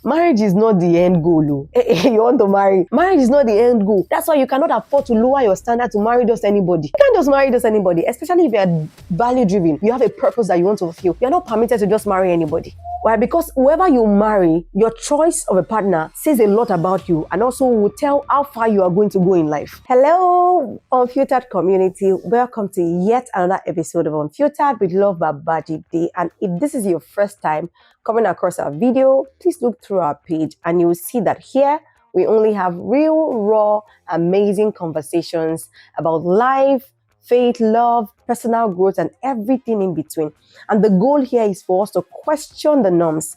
Marriage is not the end goal. You want to marry. Marriage is not the end goal. That's why you cannot afford to lower your standard to marry just anybody. You can't just marry just anybody, especially if you're value driven. You have a purpose that you want to fulfill. You're not permitted to just marry anybody. Why? Because whoever you marry, your choice of a partner says a lot about you and also will tell how far you are going to go in life. Hello, Unfiltered community. Welcome to yet another episode of Unfiltered with Love Babajide. And if this is your first time coming across our video, please look through our page and you will see that here we only have real, raw, amazing conversations about life, faith, love, personal growth, and everything in between. And the goal here is for us to question the norms,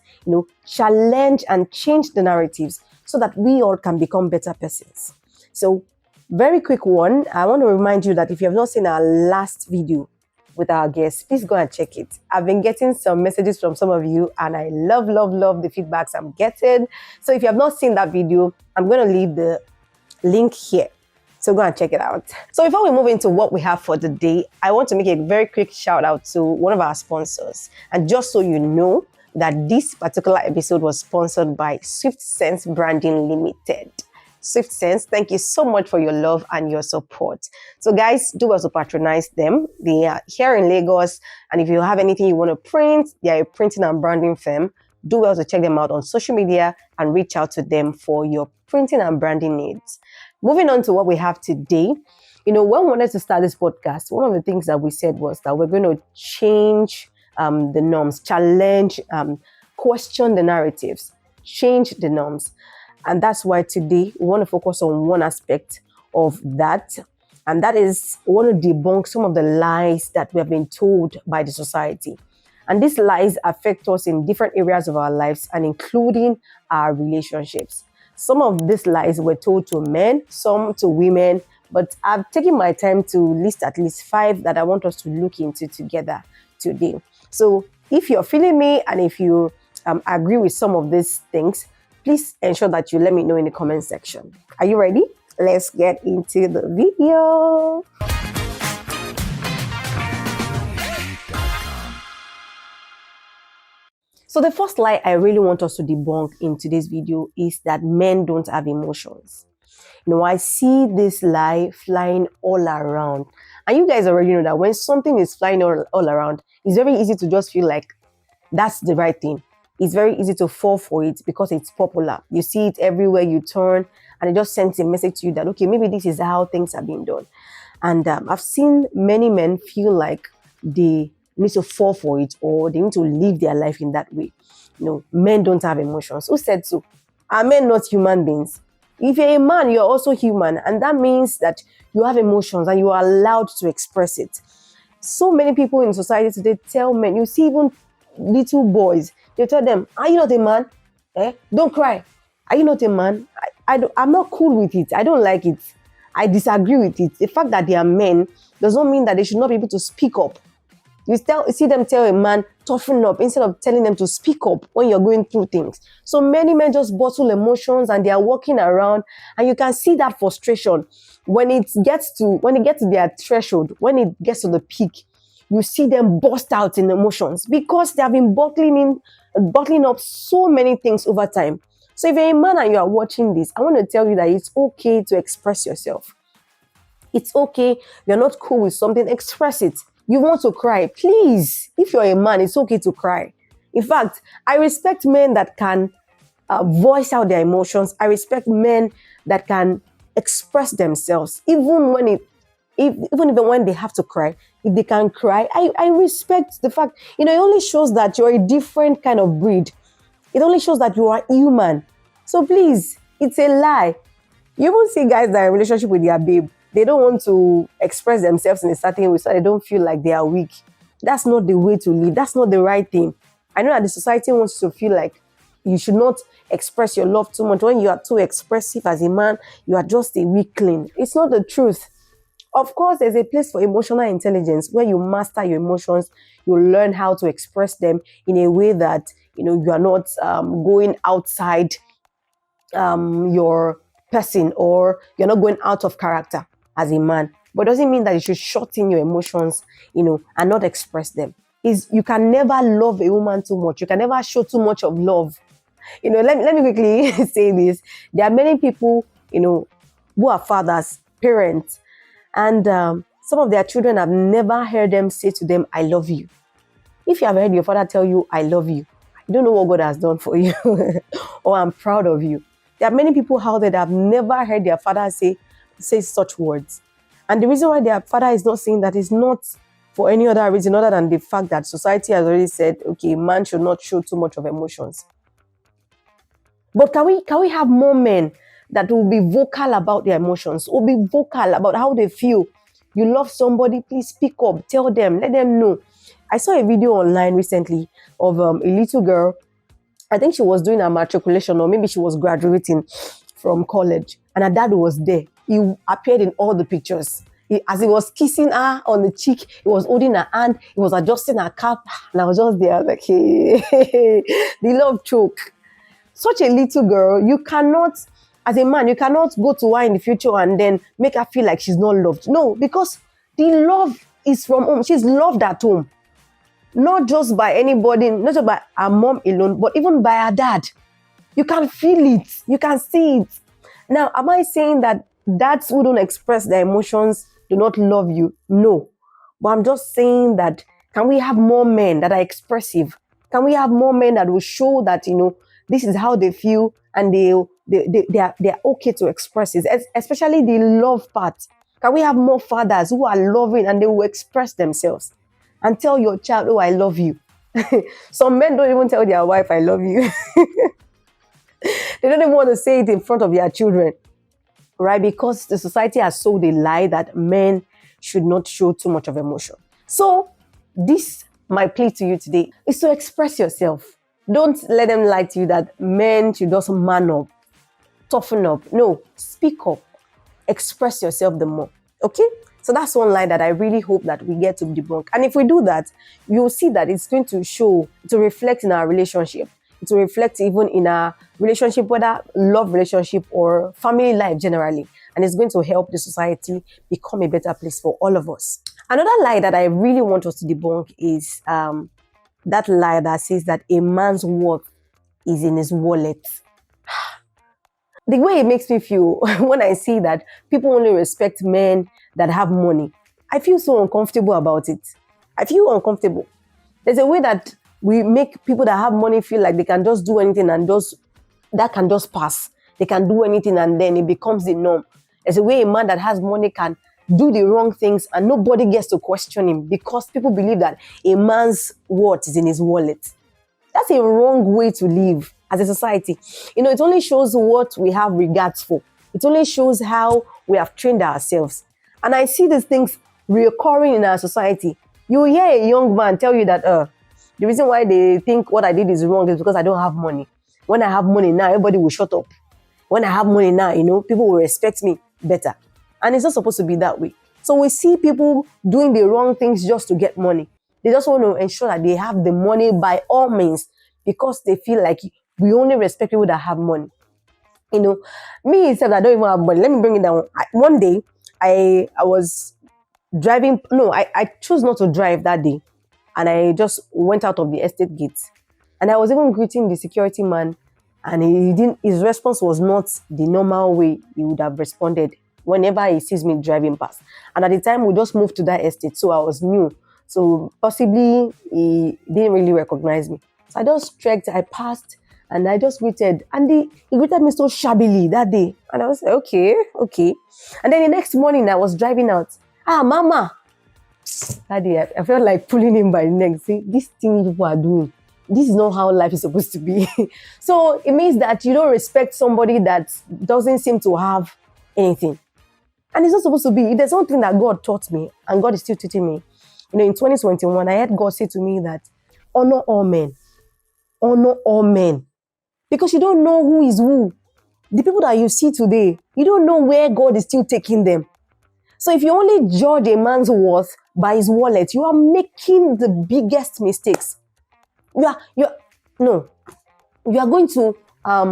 challenge and change the narratives so that we all can become better persons. So, very quick one. I want to remind you that if you have not seen our last video with our guests, please go and check it. I've been getting some messages from some of you and I love the feedbacks I'm getting. So if you have not seen that video, I'm going to leave the link here. So go and check it out. So before we move into what we have for the day, I want to make a very quick shout out to one of our sponsors. And just so you know that this particular episode was sponsored by Swift Sense Branding Limited. Swift Sense, thank you so much for your love and your support. So guys, do also patronize them. They are here in Lagos. And if you have anything you want to print, they are a printing and branding firm. Do also check them out on social media and reach out to them for your printing and branding needs. Moving on to what we have today, when we wanted to start this podcast, one of the things that we said was that we're going to change the norms, challenge, question the narratives, change the norms. And that's why today we want to focus on one aspect of that. And that is, we want to debunk some of the lies that we have been told by the society. And these lies affect us in different areas of our lives and including our relationships. Some of these lies were told to men, some to women, but I've taken my time to list at least 5 that I want us to look into together today. So if you're feeling me and if you agree with some of these things, please ensure that you let me know in the comment section. Are you ready? Let's get into the video. So the first lie I really want us to debunk in today's video is that men don't have emotions. I see this lie flying all around. And you guys already know that when something is flying all around, it's very easy to just feel like that's the right thing. It's very easy to fall for it because it's popular. You see it everywhere you turn and it just sends a message to you that, okay, maybe this is how things are being done. And I've seen many men feel like they need to fall for it or they need to live their life in that way. Men don't have emotions. Who said so? Are men not human beings? If you're a man, you're also human. And that means that you have emotions and you are allowed to express it. So many people in society today tell men, you see even little boys, they tell them, are you not a man? Don't cry. Are you not a man? I'm not cool with it. I don't like it. I disagree with it. The fact that they are men does not mean that they should not be able to speak up. You see them tell a man, toughen up, instead of telling them to speak up when you're going through things. So many men just bottle emotions and they are walking around and you can see that frustration. When it gets to their threshold, when it gets to the peak, you see them burst out in emotions because they have been bottling up so many things over time. So if you're a man and you are watching this, I want to tell you that it's okay to express yourself. It's okay. You're not cool with something, express it. You want to cry, please. If you're a man, it's okay to cry. In fact, I respect men that can voice out their emotions. I respect men that can express themselves, even when they have to cry. If they can cry, I respect the fact. It only shows that you're a different kind of breed. It only shows that you are human. So please, it's a lie. You won't see guys that are in a relationship with their babe. They don't want to express themselves in a certain way so they don't feel like they are weak. That's not the way to live. That's not the right thing. I know that the society wants you to feel like you should not express your love too much. When you are too expressive as a man, you are just a weakling. It's not the truth. Of course, there's a place for emotional intelligence where you master your emotions. You learn how to express them in a way that you are not going outside your person, or you're not going out of character as a man. But it doesn't mean that you should shut in your emotions, and not express them. You can never love a woman too much. You can never show too much of love. Let me quickly say this. There are many people, who are fathers, parents, and some of their children have never heard them say to them, I love you. If you have heard your father tell you, I love you, I don't know what God has done for you, or I'm proud of you. There are many people out there that have never heard their father say such words. And the reason why their father is not saying that is not for any other reason other than the fact that society has already said, okay, man should not show too much of emotions. But can we have more men that will be vocal about their emotions, will be vocal about how they feel? You love somebody, please speak up, tell them, let them know. I saw a video online recently of a little girl. I think she was doing her matriculation, or maybe she was graduating from college, and her dad was there. He appeared in all the pictures. As he was kissing her on the cheek, he was holding her hand, he was adjusting her cap, and I was just there like, hey, the love choke. Such a little girl, you cannot, as a man, you cannot go to her in the future and then make her feel like she's not loved. No, because the love is from home. She's loved at home. Not just by anybody, not just by her mom alone, but even by her dad. You can feel it. You can see it. Now, am I saying that dads who don't express their emotions do not love you? No. But I'm just saying that, can we have more men that are expressive? Can we have more men that will show that, this is how they feel, and they are okay to express it, especially the love part. Can we have more fathers who are loving and they will express themselves and tell your child, oh, I love you? Some men don't even tell their wife, I love you. They don't even want to say it in front of their children, right? Because the society has sold a lie that men should not show too much of emotion. So this, my plea to you today, is to express yourself. Don't let them lie to you that men should just man up, toughen up. No, speak up, express yourself the more. Okay? So that's one lie that I really hope that we get to debunk. And if we do that, you'll see that it's going to show, to reflect in our relationship. It will reflect even in our relationship, whether love relationship or family life generally. And it's going to help the society become a better place for all of us. Another lie that I really want us to debunk is that lie that says that a man's worth is in his wallet. The way it makes me feel when I see that people only respect men that have money, I feel so uncomfortable about it. I feel uncomfortable. There's a way that we make people that have money feel like they can just do anything and that can just pass. They can do anything and then it becomes the norm. There's a way a man that has money can do the wrong things and nobody gets to question him because people believe that a man's worth is in his wallet. That's a wrong way to live as a society. It only shows what we have regards for. It only shows how we have trained ourselves. And I see these things recurring in our society. You hear a young man tell you that the reason why they think what I did is wrong is because I don't have money. When I have money now, everybody will shut up. When I have money now, people will respect me better. And it's not supposed to be that way. So we see people doing the wrong things just to get money. They just want to ensure that they have the money by all means because they feel like we only respect people that have money. Me itself, I don't even have money. Let me bring it down. One day, I was driving. No, I chose not to drive that day. And I just went out of the estate gate. And I was even greeting the security man. And his response was not the normal way he would have responded whenever he sees me driving past. And at the time, we just moved to that estate. So I was new. So possibly he didn't really recognize me. So I just trekked, I passed, and I just greeted. And he greeted me so shabbily that day. And I was like, okay. And then the next morning, I was driving out. Mama. That day, I felt like pulling him by the neck. See, this thing people are doing, this is not how life is supposed to be. So it means that you don't respect somebody that doesn't seem to have anything. And it's not supposed to be. There's one thing that God taught me, and God is still teaching me. In 2021, I heard God say to me that honor all men. Honor all men. Because you don't know who is who. The people that you see today, you don't know where God is still taking them. So if you only judge a man's worth by his wallet, you are making the biggest mistakes. You are going to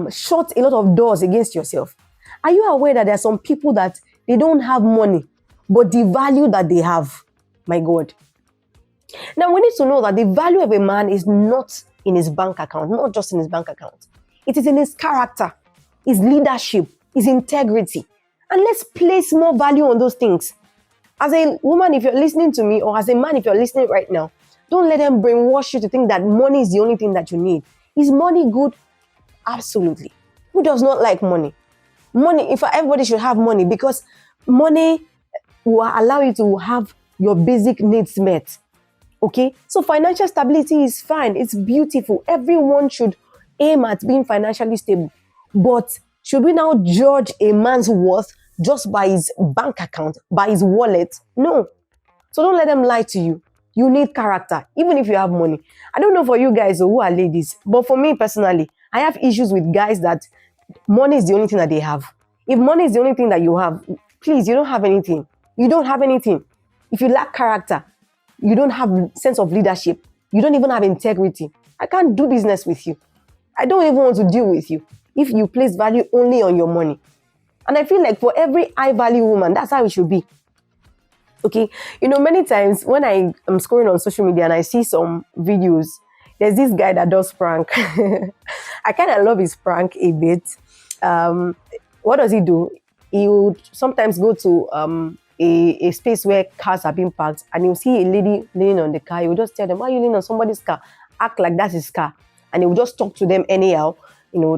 shut a lot of doors against yourself. Are you aware that there are some people that they don't have money, but the value that they have, my God. Now we need to know that the value of a man is not in his bank account, not just in his bank account. It is in his character, his leadership, his integrity. And let's place more value on those things. As a woman, if you're listening to me, or as a man, if you're listening right now, don't let them brainwash you to think that money is the only thing that you need. Is money good? Absolutely. Who does not like money? Money, in fact, everybody should have money, because money will allow you to have your basic needs met. Okay? So financial stability is fine. It's beautiful. Everyone should aim at being financially stable. But should we now judge a man's worth just by his bank account, by his wallet? No. So don't let them lie to you. You need character, even if you have money. I don't know for you guys who are ladies, but for me personally, I have issues with guys that money is the only thing that they have. If money is the only thing that you have, please, you don't have anything. You don't have anything. If you lack character, you don't have sense of leadership, you don't even have integrity, I can't do business with you. I don't even want to deal with you if you place value only on your money. And I feel like for every high value woman, that's how it should be. Okay, many times when I am scrolling on social media and I see some videos, there's this guy that does prank. I kind of love his prank a bit. What does he do? He would sometimes go to a space where cars are being parked, and he'll see a lady leaning on the car. He will just tell them, why are you leaning on somebody's car? Act like that's his car. And he will just talk to them anyhow,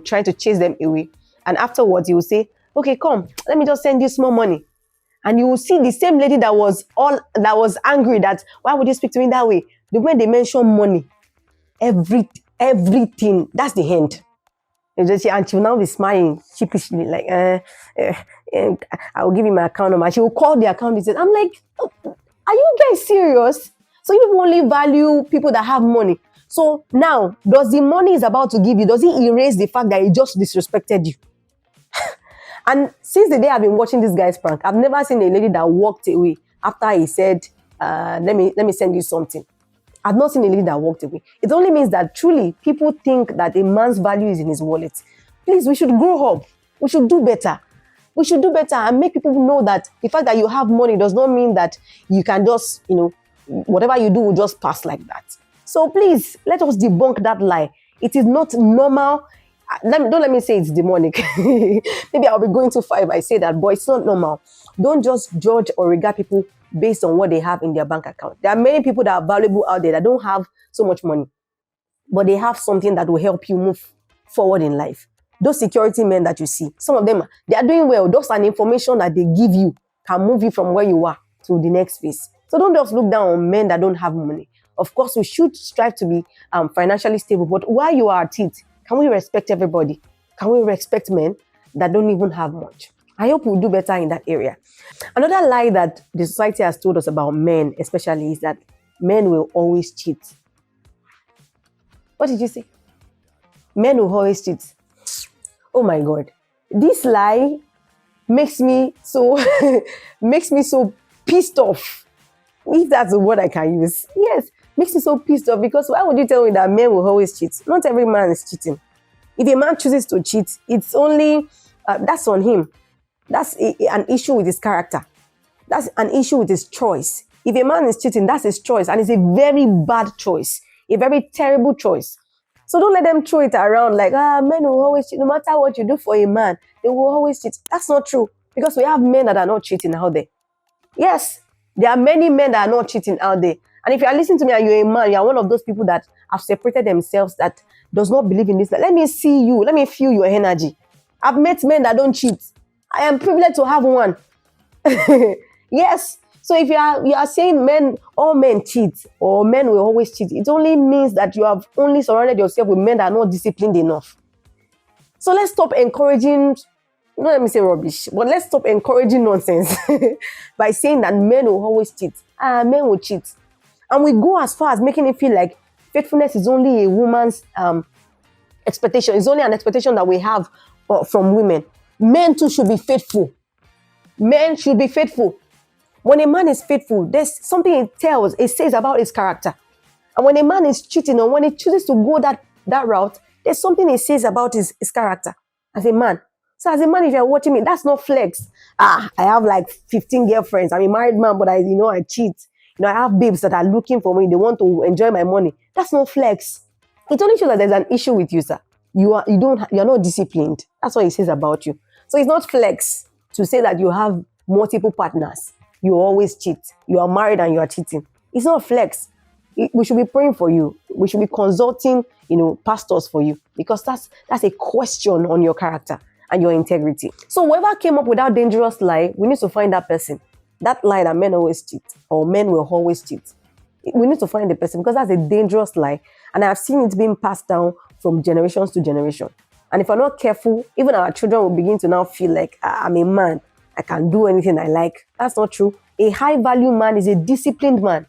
trying to chase them away. And afterwards, he will say, okay, come, let me just send you small money. And you will see the same lady that was angry that, why would you speak to me that way? The way they mention money, everything, that's the end. And she will now be smiling sheepishly, like, I will give you my account number. She will call the account details. I'm like, oh, are you guys serious? So you only value people that have money. So now, does the money is about to give you, does it erase the fact that he just disrespected you? And since the day I've been watching this guy's prank, I've never seen a lady that walked away after he said, let me send you something. I've not seen a lady that walked away. It only means that truly people think that a man's value is in his wallet. Please, we should grow up. We should do better. We should do better and make people know that the fact that you have money does not mean that you can just, whatever you do will just pass like that. So please, let us debunk that lie. It is not normal. Don't let me say it's demonic. Maybe I'll be going too far if I say that, but it's not normal. Don't just judge or regard people based on what they have in their bank account. There are many people that are valuable out there that don't have so much money, but they have something that will help you move forward in life. Those security men that you see, some of them, they are doing well. Those are information that they give you can move you from where you are to the next phase. So don't just look down on men that don't have money. Of course, we should strive to be financially stable, but while you are at it, can we respect everybody? Can we respect men that don't even have much? I hope we'll do better in that area. Another lie that the society has told us about men, especially, is that men will always cheat. What did you say? Men will always cheat. Oh my God. This lie makes me so pissed off. If that's the word I can use. Yes, makes me so pissed off, because why would you tell me that men will always cheat? Not every man is cheating. If a man chooses to cheat, it's only, that's on him. That's an issue with his character. That's an issue with his choice. If a man is cheating, that's his choice, and it's a very bad choice, a very terrible choice. So don't let them throw it around like, men will always cheat. No matter what you do for a man, they will always cheat. That's not true, because we have men that are not cheating out there. Yes, there are many men that are not cheating out there. And if you are listening to me and you're a man, you're one of those people that have separated themselves, that does not believe in this. Let me see you. Let me feel your energy. I've met men that don't cheat. I am privileged to have one. Yes. So if you are saying all men cheat, or men will always cheat, it only means that you have only surrounded yourself with men that are not disciplined enough. So let's stop encouraging, not let me say rubbish, but let's stop encouraging nonsense by saying that men will always cheat. Men will cheat. And we go as far as making it feel like faithfulness is only a woman's expectation. It's only an expectation that we have from women. Men too should be faithful. Men should be faithful. When a man is faithful, there's something it says about his character. And when a man is cheating, or when he chooses to go that route, there's something it says about his character as a man. So as a man, if you're watching me, that's not flex. I have like 15 girlfriends. I'm a married man, but I cheat. I have babes that are looking for me. They want to enjoy my money. That's not flex. It only shows that there's an issue with you, sir. you're not disciplined. That's what it says about you. So it's not flex to say that you have multiple partners. You always cheat. You are married and you are cheating. It's not flex. We should be praying for you. We should be consulting, pastors for you, because that's a question on your character and your integrity. So whoever came up with that dangerous lie, we need to find that person. That lie that men always cheat, or men will always cheat. We need to find the person, because that's a dangerous lie. And I've seen it being passed down from generations to generation. And if we're not careful, even our children will begin to now feel like, I'm a man, I can do anything I like. That's not true. A high value man is a disciplined man.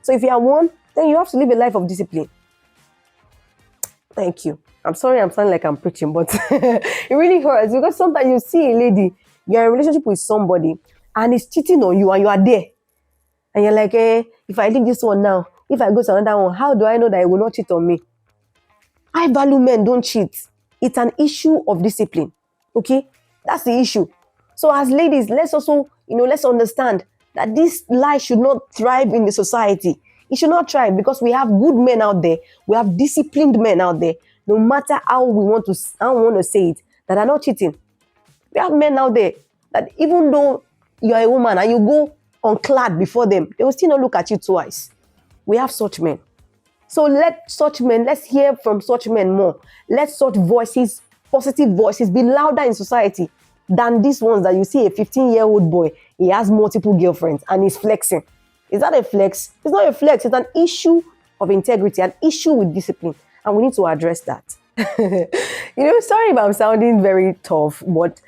So if you are one, then you have to live a life of discipline. Thank you. I'm sorry I'm sounding like I'm preaching, but it really hurts, because sometimes you see a lady, you're in a relationship with somebody and he's cheating on you and you are there. And you're like, if I leave this one now, if I go to another one, how do I know that he will not cheat on me? High value men don't cheat. It's an issue of discipline. Okay? That's the issue. So as ladies, let's also, let's understand that this lie should not thrive in the society. It should not thrive, because we have good men out there. We have disciplined men out there. No matter how we want to say it, that are not cheating. We have men out there that even though you're a woman and you go unclad before them, they will still not look at you twice. We have such men. So let's hear from such men more. Let such voices, positive voices, be louder in society than these ones that you see a 15-year-old boy, he has multiple girlfriends and he's flexing. Is that a flex? It's not a flex. It's an issue of integrity, an issue with discipline. And we need to address that. Sorry if I'm sounding very tough, but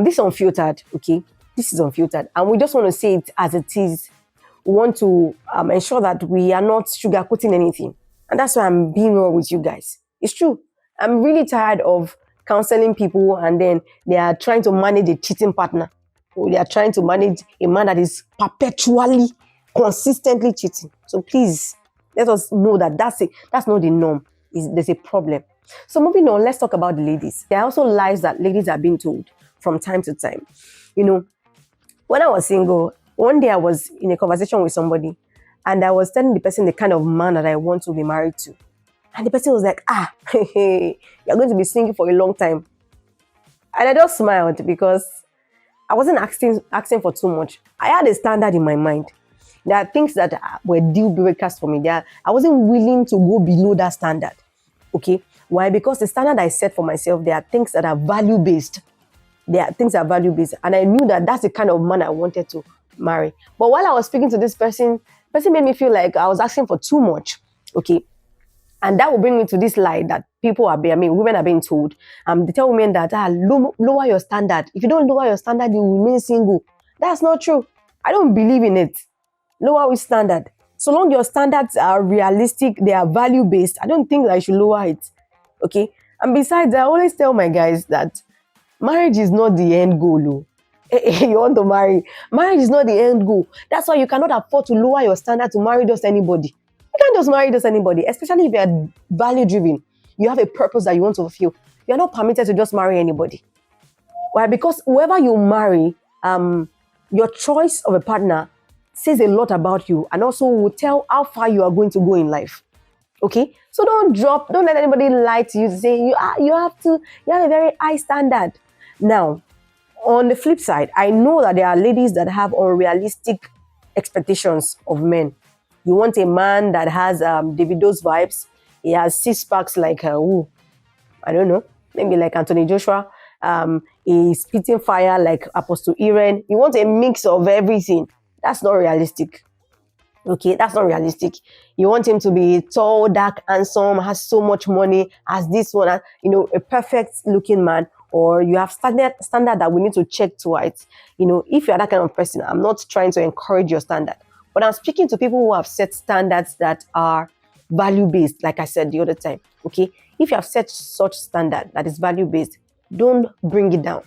this is Unfiltered, okay? This is Unfiltered. And we just want to say it as it is. We want to ensure that we are not sugarcoating anything. And that's why I'm being real with you guys. It's true. I'm really tired of counseling people and then they are trying to manage a cheating partner. Or they are trying to manage a man that is perpetually, consistently cheating. So please, let us know that that's not the norm. There's a problem. So moving on, let's talk about the ladies. There are also lies that ladies are being told from time to time. When I was single, one day I was in a conversation with somebody and I was telling the person the kind of man that I want to be married to. And the person was like, you're going to be single for a long time. And I just smiled, because I wasn't asking for too much. I had a standard in my mind. There are things that were deal breakers for me. I wasn't willing to go below that standard. Okay? Why? Because the standard I set for myself, there are things that are value-based. And I knew that that's the kind of man I wanted to marry. But while I was speaking to this person made me feel like I was asking for too much. Okay? And that will bring me to this lie that women are being told. They tell women that lower your standard. If you don't lower your standard, you will remain single. That's not true. I don't believe in it. Lower which standard? So long your standards are realistic, they are value-based, I don't think that I should lower it. Okay? And besides, I always tell my guys that marriage is not the end goal. You want to marry. Marriage is not the end goal. That's why you cannot afford to lower your standard to marry just anybody. You can't just marry just anybody, especially if you are value-driven. You have a purpose that you want to fulfill. You're not permitted to just marry anybody. Why? Because whoever you marry, your choice of a partner says a lot about you and also will tell how far you are going to go in life. Okay? So don't let anybody lie to you to say you have a very high standard. Now, on the flip side, I know that there are ladies that have unrealistic expectations of men. You want a man that has Davido's vibes. He has 6 packs like I don't know, maybe like Anthony Joshua. He's spitting fire like Apostle Aaron. You want a mix of everything. That's not realistic. Okay, that's not realistic. You want him to be tall, dark, handsome, has so much money, has this one, a perfect looking man, or you have standard that we need to check twice. If you're that kind of person, I'm not trying to encourage your standard, but I'm speaking to people who have set standards that are value-based, like I said the other time. Okay, if you have set such standard that is value-based, don't bring it down.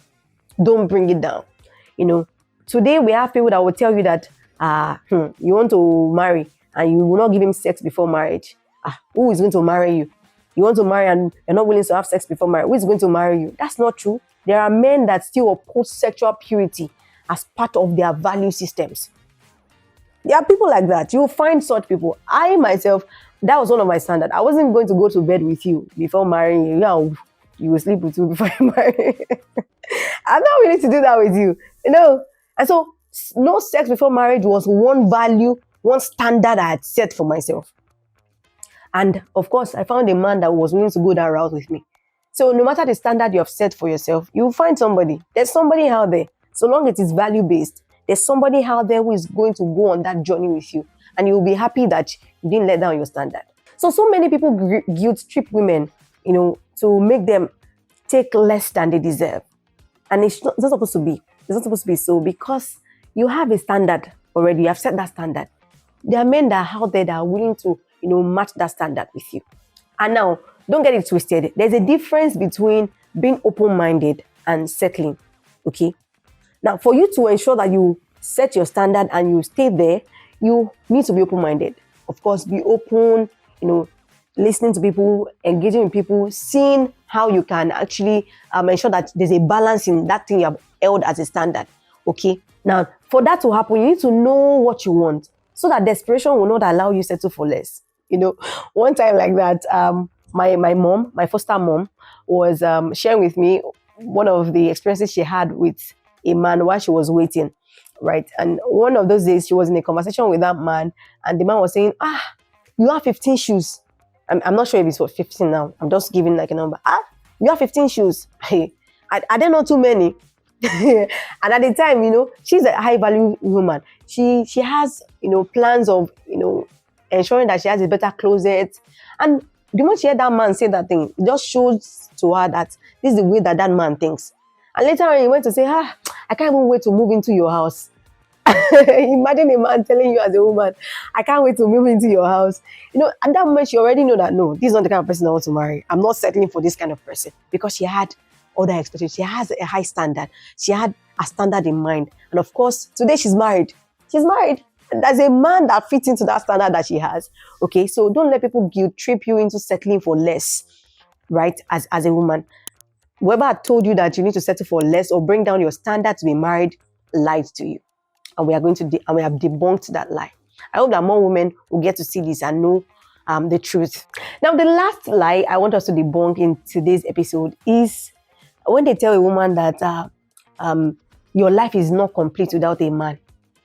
Don't bring it down. Today we have people that will tell you that you want to marry and you will not give him sex before marriage. Who is going to marry you? You want to marry and you're not willing to have sex before marriage. Who is going to marry you? That's not true. There are men that still oppose sexual purity as part of their value systems. There are people like that. You'll find such people. I myself, that was one of my standards. I wasn't going to go to bed with you before marrying you. you will sleep with two before you marry. I'm not willing to do that with you, And so, no sex before marriage was one value, one standard I had set for myself. And of course, I found a man that was willing to go that route with me. So no matter the standard you have set for yourself, you'll find somebody. There's somebody out there. So long as it is value-based, there's somebody out there who is going to go on that journey with you. And you'll be happy that you didn't let down your standard. So many people guilt trip women, to make them take less than they deserve. And it's not supposed to be. It's not supposed to be so, because you have a standard already. You have set that standard. There are men that are out there that are willing to, match that standard with you. And now, don't get it twisted. There's a difference between being open-minded and settling, okay? Now, for you to ensure that you set your standard and you stay there, you need to be open-minded. Of course, be open, listening to people, engaging with people, seeing how you can actually ensure that there's a balance in that thing you have held as a standard, okay? Now, for that to happen, you need to know what you want so that desperation will not allow you to settle for less. One time like that, my foster mom was sharing with me one of the experiences she had with a man while she was waiting, right? And one of those days, she was in a conversation with that man, and the man was saying, you have 15 shoes. I'm not sure if it's what 15 now. I'm just giving like a number. You have 15 shoes. Hey, are there not too many? And at the time, she's a high value woman. She has, plans of, ensuring that she has a better closet. And the moment she heard that man say that thing, it just shows to her that this is the way that man thinks. And later on, he went to say, I can't even wait to move into your house. Imagine a man telling you as a woman, I can't wait to move into your house. At that moment, she already know that, no, this is not the kind of person I want to marry. I'm not settling for this kind of person, because she had other expectations. She has a high standard. She had a standard in mind. And of course, today she's married. She's married. And there's a man that fits into that standard that she has. Okay, so don't let people guilt trip you into settling for less, right? As a woman. Whoever had told you that you need to settle for less or bring down your standard to be married lied to you. And we are going to and we have debunked that lie. I hope that more women will get to see this and know the truth. Now, the last lie I want us to debunk in today's episode is when they tell a woman that your life is not complete without a man.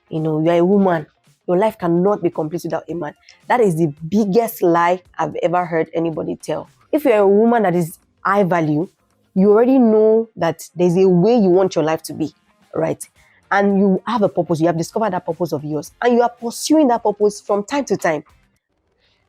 You're a woman. Your life cannot be complete without a man. That is the biggest lie I've ever heard anybody tell. If you're a woman that is high value, you already know that there's a way you want your life to be, right? And you have a purpose. You have discovered that purpose of yours. And you are pursuing that purpose from time to time.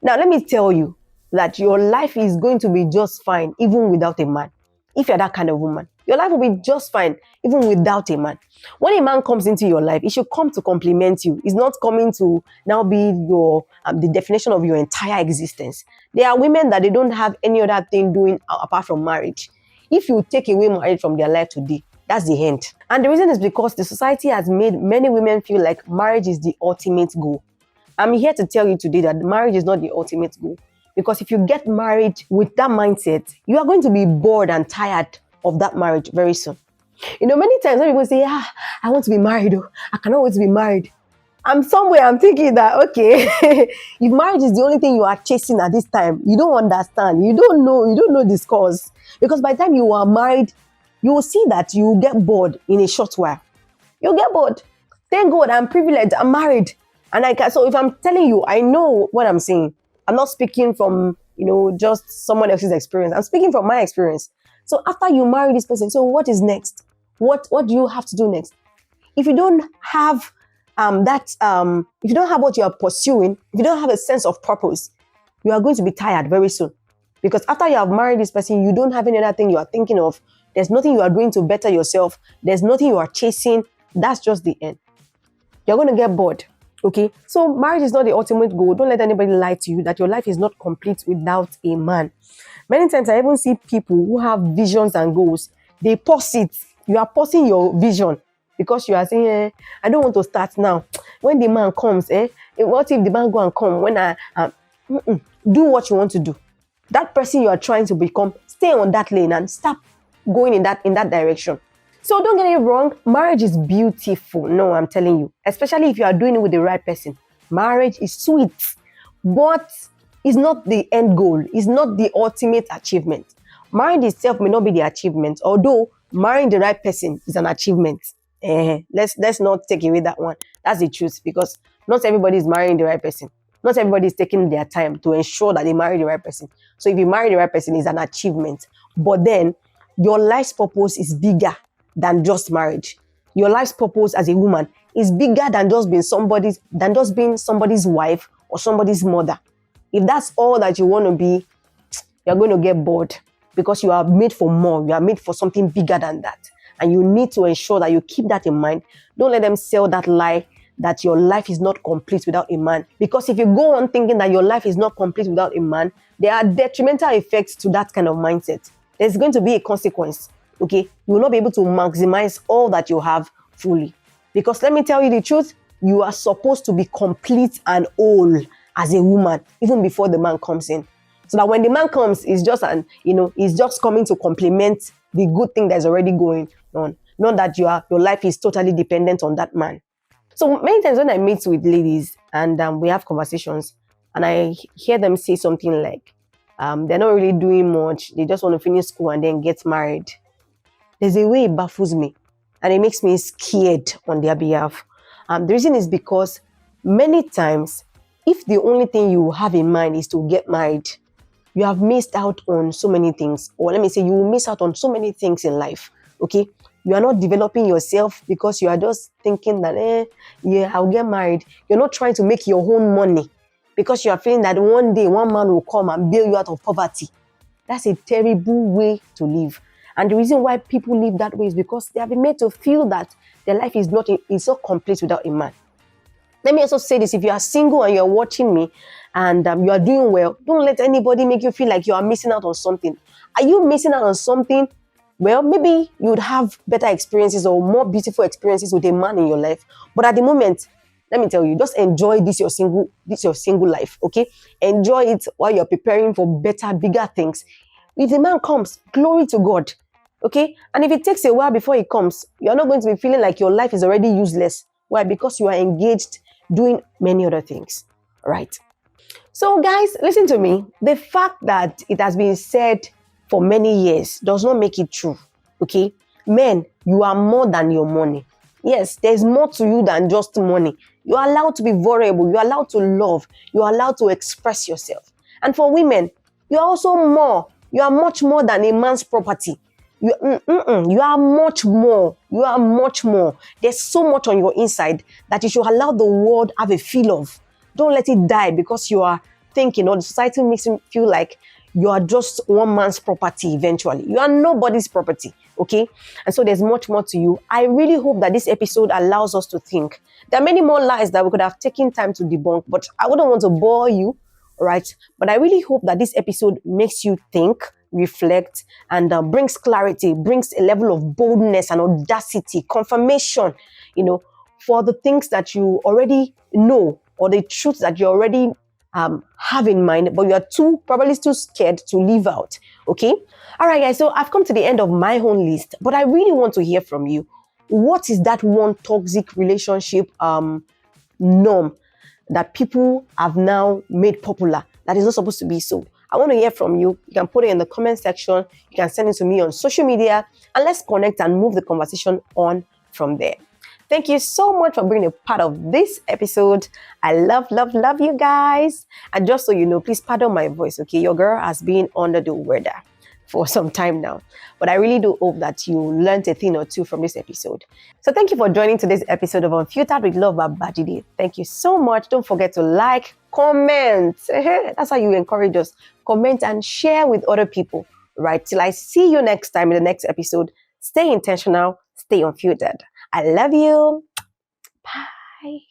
Now, let me tell you that your life is going to be just fine even without a man. If you're that kind of woman, your life will be just fine even without a man. When a man comes into your life, it should come to complement you. It's not coming to now be your the definition of your entire existence. There are women that they don't have any other thing doing apart from marriage. If you take away marriage from their life today, that's the end. And the reason is because the society has made many women feel like marriage is the ultimate goal. I'm here to tell you today that marriage is not the ultimate goal. Because if you get married with that mindset, you are going to be bored and tired of that marriage very soon. Many times when people say, I want to be married. I cannot wait to be married. I'm thinking that, okay, if marriage is the only thing you are chasing at this time, you don't understand. You don't know this cause. Because by the time you are married, you will see that you will get bored in a short while. You'll get bored. Thank God I'm privileged. I'm married. And so if I'm telling you, I know what I'm saying. I'm not speaking from, just someone else's experience. I'm speaking from my experience. So after you marry this person, so what is next? What do you have to do next? If you don't have if you don't have what you are pursuing, if you don't have a sense of purpose, you are going to be tired very soon. Because after you have married this person, you don't have any other thing you are thinking of. There's nothing you are doing to better yourself. There's nothing you are chasing. That's just the end. You're going to get bored. Okay, so marriage is not the ultimate goal. Don't let anybody lie to you that your life is not complete without a man. Many times I even see people who have visions and goals. They pause it. You are pausing your vision because you are saying, I don't want to start now. When the man comes, what if the man go and come? When do what you want to do. That person you are trying to become, stay on that lane and stop going in that direction. So don't get it wrong, marriage is beautiful. No, I'm telling you, especially if you are doing it with the right person. Marriage is sweet, but it's not the end goal. It's not the ultimate achievement. Marriage itself may not be the achievement, although marrying the right person is an achievement. Let's not take away that one. That's the truth, because not everybody is marrying the right person. Not everybody is taking their time to ensure that they marry the right person. So if you marry the right person, it's an achievement. But then your life's purpose is bigger than just marriage. Your life's purpose as a woman is bigger than just being somebody's wife or somebody's mother. If that's all that you want to be, you're going to get bored, because you are made for more. You are made for something bigger than that. And you need to ensure that you keep that in mind. Don't let them sell that lie that your life is not complete without a man. Because if you go on thinking that your life is not complete without a man, there are detrimental effects to that kind of mindset. There's going to be a consequence. Okay? You will not be able to maximize all that you have fully. Because let me tell you the truth, you are supposed to be complete and whole as a woman, even before the man comes in. So that when the man comes, he's just coming to complement the good thing that's already going on. Not that your life is totally dependent on that man. So many times when I meet with ladies and we have conversations, and I hear them say something like, they're not really doing much. They just want to finish school and then get married. There's a way it baffles me, and it makes me scared on their behalf. The reason is because many times, if the only thing you have in mind is to get married, you have missed out on so many things. Or let me say, you will miss out on so many things in life. Okay? You are not developing yourself because you are just thinking that, I'll get married. You're not trying to make your own money because you are feeling that one day one man will come and bail you out of poverty. That's a terrible way to live. And the reason why people live that way is because they have been made to feel that their life is not complete without a man. Let me also say this: if you are single and you're watching me and you are doing well, don't let anybody make you feel like you are missing out on something. Are you missing out on something? Well, maybe you would have better experiences or more beautiful experiences with a man in your life. But at the moment, let me tell you, just enjoy this your single life, okay? Enjoy it while you're preparing for better, bigger things. If the man comes, glory to God, okay? And if it takes a while before he comes, you're not going to be feeling like your life is already useless. Why? Because you are engaged doing many other things, right? So guys, listen to me. The fact that it has been said for many years does not make it true, okay? Men, you are more than your money. Yes, there's more to you than just money. You are allowed to be vulnerable. You are allowed to love. You are allowed to express yourself. And for women, you are also more. You are much more than a man's property. You are much more. You are much more. There's so much on your inside that you should allow the world have a feel of. Don't let it die because you are thinking, or the society makes you feel like you are just one man's property eventually. You are nobody's property, okay? And so there's much more to you. I really hope that this episode allows us to think. There are many more lies that we could have taken time to debunk, but I wouldn't want to bore you, right? But I really hope that this episode makes you think, reflect, and brings clarity, brings a level of boldness and audacity, confirmation, for the things that you already know, or the truths that you already have in mind, but you are probably too scared to leave out. Okay? All right, guys. So I've come to the end of my own list, but I really want to hear from you. What is that one toxic relationship norm that people have now made popular that is not supposed to be so? I want to hear from you. You can put it in the comment section. You can send it to me on social media, and let's connect and move the conversation on from there. Thank you so much for being a part of this episode. I love you guys. And just so you know, please pardon my voice, okay? Your girl has been under the weather for some time now. But I really do hope that you learned a thing or two from this episode. So thank you for joining today's episode of Unfiltered with Love Babajide. Thank you so much. Don't forget to like, comment. That's how you encourage us. Comment and share with other people, right? Till I see you next time in the next episode. Stay intentional, stay unfiltered. I love you. Bye.